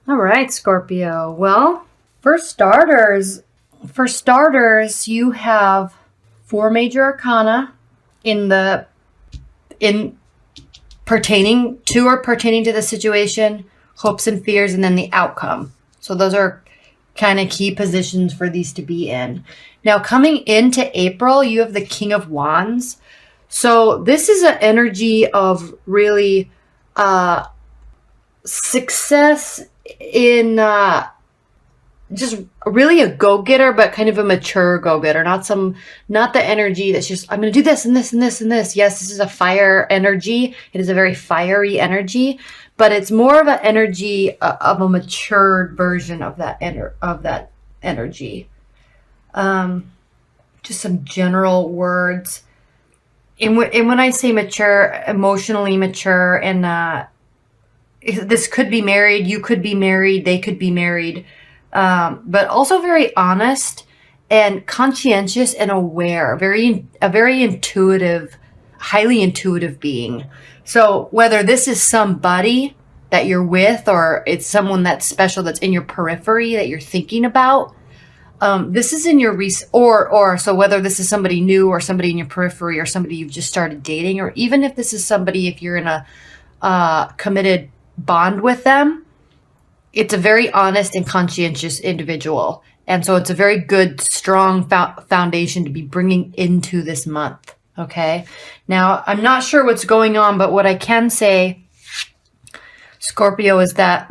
All right, Scorpio. Well, for starters, you have 4 major arcana in pertaining to the situation, hopes and fears, and then the outcome. So those are kind of key positions for these to be in. Now, coming into April, you have the King of Wands. So this is an energy of really success in just really a go-getter, but kind of a mature go-getter, not the energy that's just, I'm going to do this and this and this and this. Yes, this is a fire energy. It is a very fiery energy, but it's more of an energy of a matured version of that energy. Just some general words. And when I say mature, emotionally mature, and this could be married, you could be married, they could be married, but also very honest and conscientious and aware, a very intuitive, highly intuitive being. So whether this is somebody that you're with or it's someone that's special that's in your periphery that you're thinking about, this is in your so whether this is somebody new or somebody in your periphery or somebody you've just started dating, or even if this is somebody, if you're in a committed bond with them, it's a very honest and conscientious individual. And so it's a very good, strong foundation to be bringing into this month. Okay. Now, I'm not sure what's going on, but what I can say, Scorpio, is that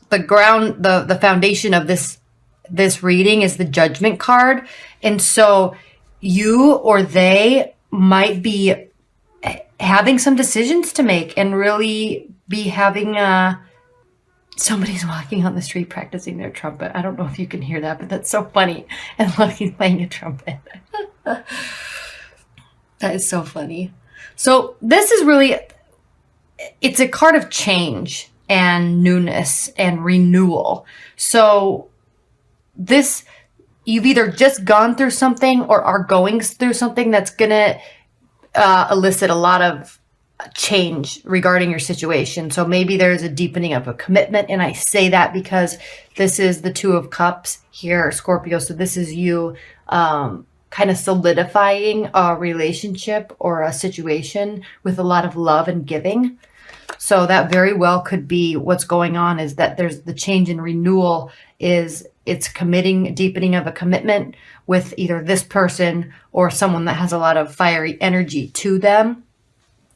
the foundation of this reading is the Judgment card. And so you or they might be having some decisions to make and really be having somebody's walking on the street practicing their trumpet. I don't know if you can hear that, but that's so funny. And look, he's playing a trumpet. That is so funny. So this is really, it's a card of change and newness and renewal. So this, you've either just gone through something or are going through something that's going to elicit a lot of change regarding your situation. So maybe there's a deepening of a commitment. And I say that because this is the Two of Cups here, Scorpio. So this is you kind of solidifying a relationship or a situation with a lot of love and giving. So that very well could be what's going on, is that there's the change and renewal is it's deepening of a commitment with either this person or someone that has a lot of fiery energy to them,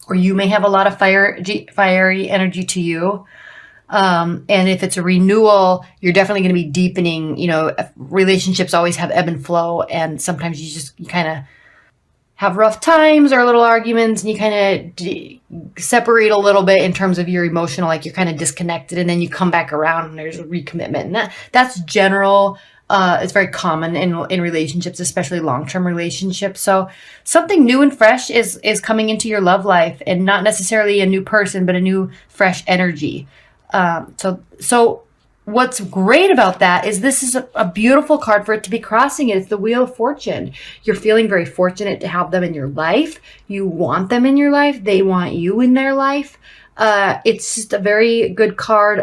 or you may have a lot of fiery energy to you. And if it's a renewal, you're definitely going to be deepening. Relationships always have ebb and flow, and sometimes you kind of have rough times or little arguments, and you kind of separate a little bit in terms of your emotional, like you're kind of disconnected, and then you come back around and there's a recommitment. And that's general. It's very common in relationships, especially long-term relationships. So something new and fresh is coming into your love life, and not necessarily a new person, but a new fresh energy. So what's great about that is this is a beautiful card for it to be crossing it. It's the Wheel of Fortune. You're feeling very fortunate to have them in your life. You want them in your life. They want you in their life. It's just a very good card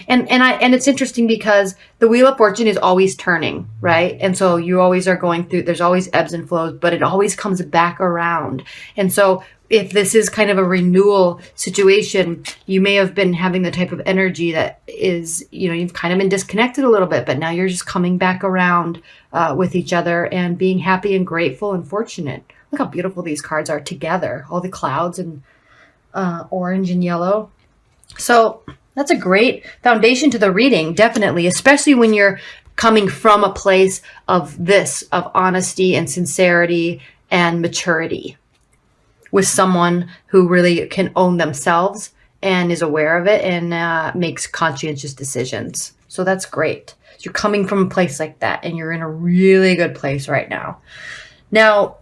and it's interesting because the Wheel of Fortune is always turning, right? And so you always are going through, there's always ebbs and flows, but it always comes back around. And so if this is kind of a renewal situation, you may have been having the type of energy that is, you've kind of been disconnected a little bit, but now you're just coming back around with each other and being happy and grateful and fortunate. Look how beautiful these cards are together, all the clouds and orange and yellow. So that's a great foundation to the reading, definitely, especially when you're coming from a place of honesty and sincerity and maturity with someone who really can own themselves and is aware of it and makes conscientious decisions. So that's great. So you're coming from a place like that, and you're in a really good place right now. Now,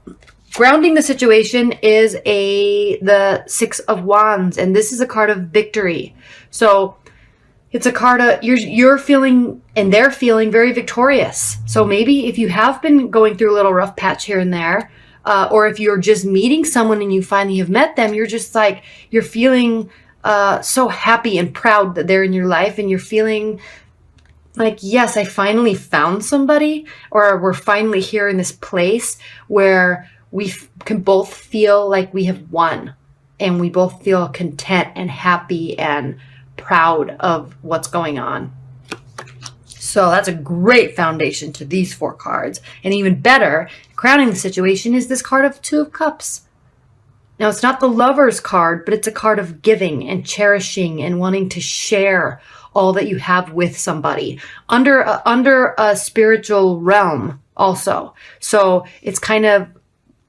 grounding the situation is the Six of Wands, and this is a card of victory. So it's a card of you're feeling and they're feeling very victorious. So maybe if you have been going through a little rough patch here and there, or if you're just meeting someone and you finally have met them, you're just like, you're feeling so happy and proud that they're in your life, and you're feeling like, yes, I finally found somebody, or we're finally here in this place where we can both feel like we have won, and we both feel content and happy and proud of what's going on. So that's a great foundation to these 4 cards. And even better, crowning the situation is this card of 2 of Cups. Now, it's not the Lover's card, but it's a card of giving and cherishing and wanting to share all that you have with somebody under a spiritual realm also. So it's kind of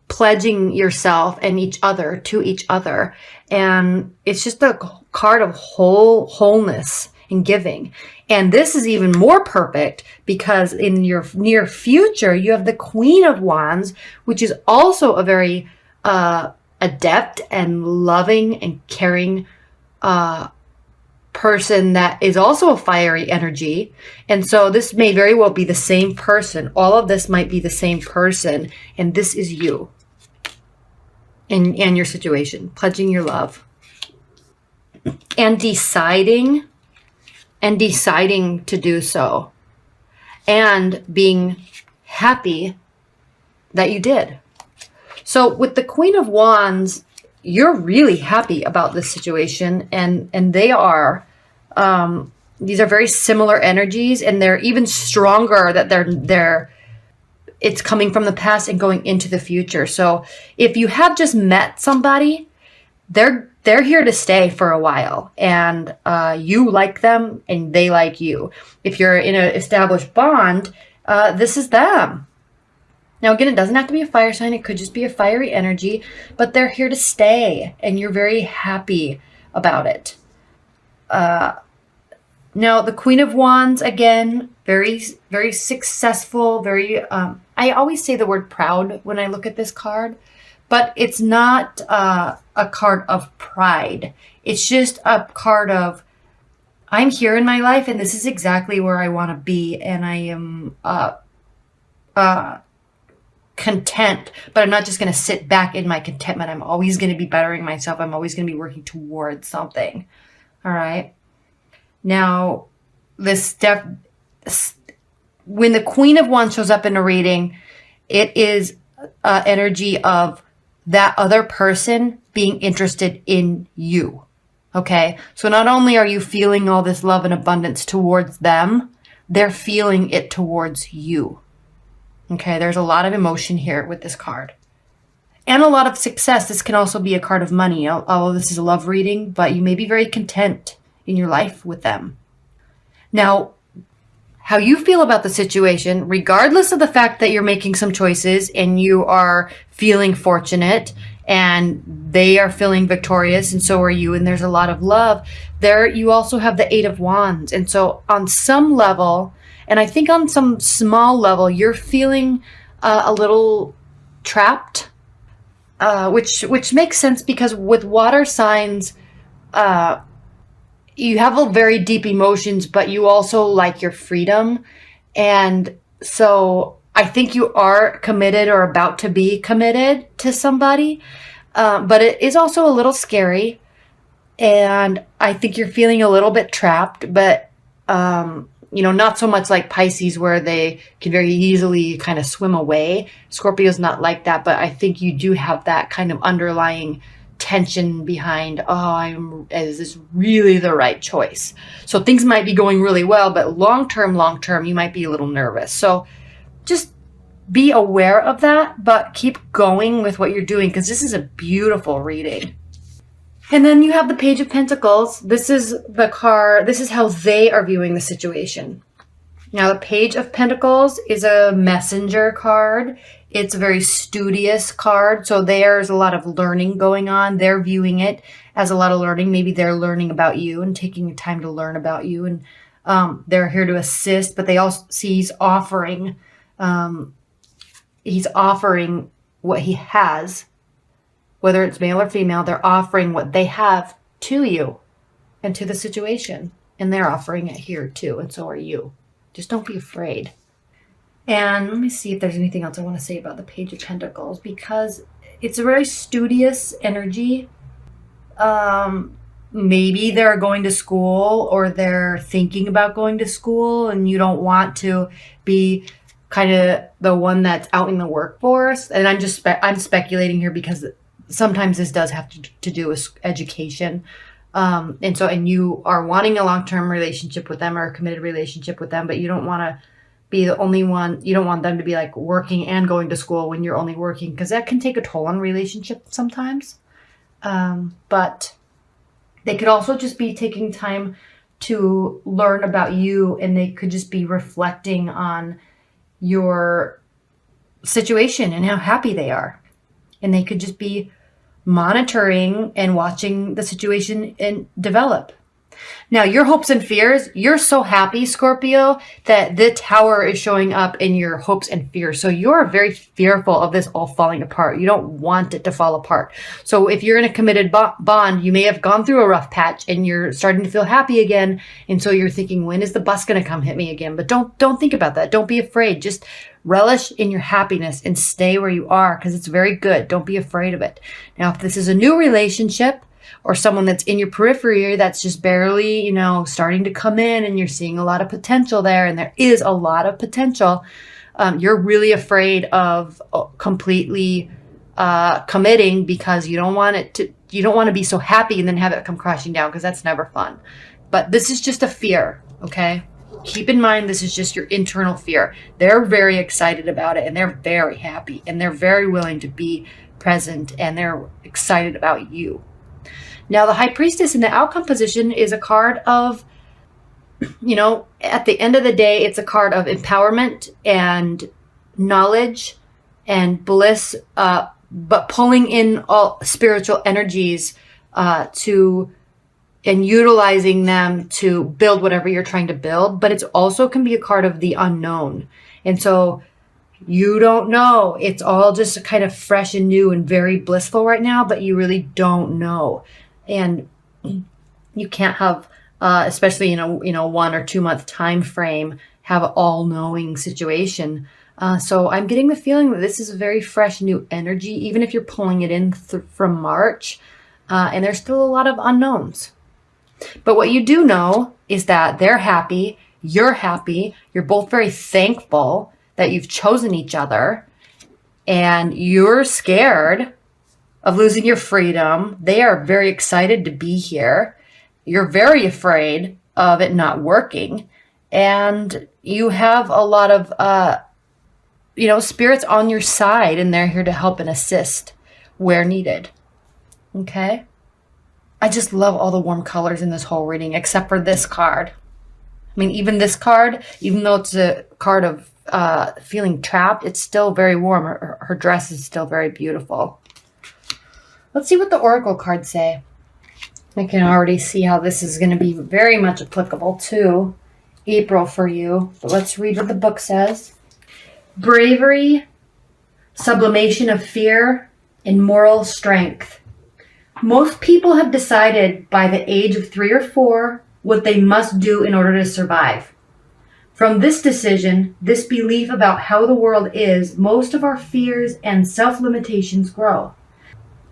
pledging yourself and each other to each other. And it's just a card of wholeness and giving. And this is even more perfect because in your near future, you have the Queen of Wands, which is also a very adept and loving and caring person that is also a fiery energy. And so this may very well be the same person. All of this might be the same person. And this is you and your situation, pledging your love and deciding to do so and being happy that you did. So with the Queen of Wands, you're really happy about this situation, and they are, these are very similar energies, and they're even stronger that they're it's coming from the past and going into the future. So if you have just met somebody, they're here to stay for a while, and you like them and they like you. If you're in an established bond, this is them. Now, again, it doesn't have to be a fire sign. It could just be a fiery energy, but they're here to stay, and you're very happy about it. Now, the Queen of Wands, again, very, very successful, very, I always say the word proud when I look at this card, but it's not a card of pride. It's just a card of, I'm here in my life, and this is exactly where I want to be, and I am content, but I'm not just going to sit back in my contentment. I'm always going to be bettering myself. I'm always going to be working towards something. All right. Now, this step, when the Queen of Wands shows up in a reading, it is energy of that other person being interested in you. Okay. So not only are you feeling all this love and abundance towards them, they're feeling it towards you. Okay, there's a lot of emotion here with this card. And a lot of success. This can also be a card of money. Although this is a love reading, but you may be very content in your life with them. Now, how you feel about the situation, regardless of the fact that you're making some choices and you are feeling fortunate and they are feeling victorious and so are you, and there's a lot of love, there you also have the 8 of Wands. And so on some level, and I think on some small level, you're feeling a little trapped, which makes sense because with water signs, you have a very deep emotions, but you also like your freedom. And so I think you are committed or about to be committed to somebody, but it is also a little scary. And I think you're feeling a little bit trapped, but not so much like Pisces where they can very easily kind of swim away. Scorpio's not like that, but I think you do have that kind of underlying tension behind, is this really the right choice? So things might be going really well, but long term, you might be a little nervous. So just be aware of that, but keep going with what you're doing because this is a beautiful reading. And then you have the Page of Pentacles. This is the card. This is how they are viewing the situation. Now, the Page of Pentacles is a messenger card. It's a very studious card. So there's a lot of learning going on. They're viewing it as a lot of learning. Maybe they're learning about you and taking time to learn about you. And they're here to assist, but they also see he's offering what he has. Whether it's male or female, they're offering what they have to you and to the situation. And they're offering it here too. And so are you. Just don't be afraid. And let me see if there's anything else I want to say about the Page of Pentacles, because it's a very studious energy. maybe they're going to school or they're thinking about going to school, and you don't want to be kind of the one that's out in the workforce. And I'm speculating here because sometimes this does have to do with education. And you are wanting a long-term relationship with them or a committed relationship with them, but you don't want to be the only one. You don't want them to be like working and going to school when you're only working, because that can take a toll on relationships sometimes. But they could also just be taking time to learn about you, and they could just be reflecting on your situation and how happy they are. And they could just be monitoring and watching the situation and develop. Now, your hopes and fears, you're so happy, Scorpio, that the tower is showing up in your hopes and fears. So you're very fearful of this all falling apart. You don't want it to fall apart. So if you're in a committed bond, you may have gone through a rough patch and you're starting to feel happy again. And so you're thinking, when is the bus going to come hit me again? But don't think about that. Don't be afraid. Just relish in your happiness and stay where you are, because it's very good. Don't be afraid of it. Now, if this is a new relationship, or someone that's in your periphery that's just barely, starting to come in, and you're seeing a lot of potential there, and there is a lot of potential, you're really afraid of completely committing, because you don't want to be so happy and then have it come crashing down, because that's never fun. But this is just a fear, okay? Keep in mind, this is just your internal fear. They're very excited about it, and they're very happy, and they're very willing to be present, and they're excited about you. Now, the High Priestess in the outcome position is a card of, at the end of the day, it's a card of empowerment and knowledge and bliss, but pulling in all spiritual energies and utilizing them to build whatever you're trying to build. But it also can be a card of the unknown. And so you don't know. It's all just kind of fresh and new and very blissful right now, but you really don't know. And you can't have, especially in a 1 or 2 month time frame, have an all-knowing situation. So I'm getting the feeling that this is a very fresh new energy, even if you're pulling it in from March, and there's still a lot of unknowns. But what you do know is that they're happy, you're both very thankful that you've chosen each other, and you're scared of losing your freedom. They are very excited to be here. You're very afraid of it not working. And you have a lot of, spirits on your side, and they're here to help and assist where needed. Okay? I just love all the warm colors in this whole reading, except for this card. I mean, even this card, even though it's a card of feeling trapped, it's still very warm. Her dress is still very beautiful. Let's see what the Oracle cards say. I can already see how this is going to be very much applicable to April for you. But let's read what the book says. Bravery, sublimation of fear, and moral strength. Most people have decided by the age of 3 or 4 what they must do in order to survive. From this decision, this belief about how the world is, most of our fears and self-limitations grow.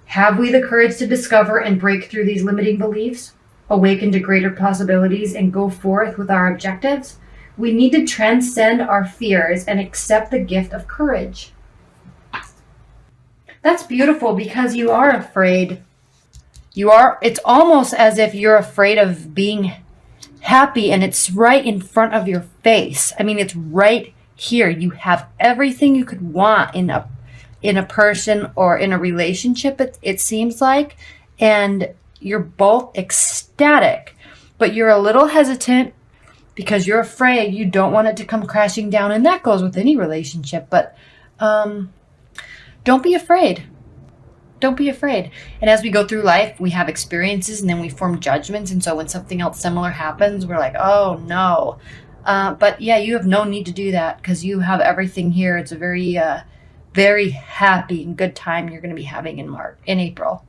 Have we the courage to discover and break through these limiting beliefs, awaken to greater possibilities, and go forth with our objectives? We need to transcend our fears and accept the gift of courage. That's beautiful, because you are afraid. It's almost as if you're afraid of being happy, and it's right in front of your face. I mean, it's right here. You have everything you could want in a person or in a relationship, it seems like, and you're both ecstatic, but you're a little hesitant because you're afraid. You don't want it to come crashing down, and that goes with any relationship. But don't be afraid. Don't be afraid. And as we go through life, we have experiences, and then we form judgments. And so when something else similar happens, we're like, oh no. But yeah, you have no need to do that, because you have everything here. It's a very, very happy and good time you're going to be having in April.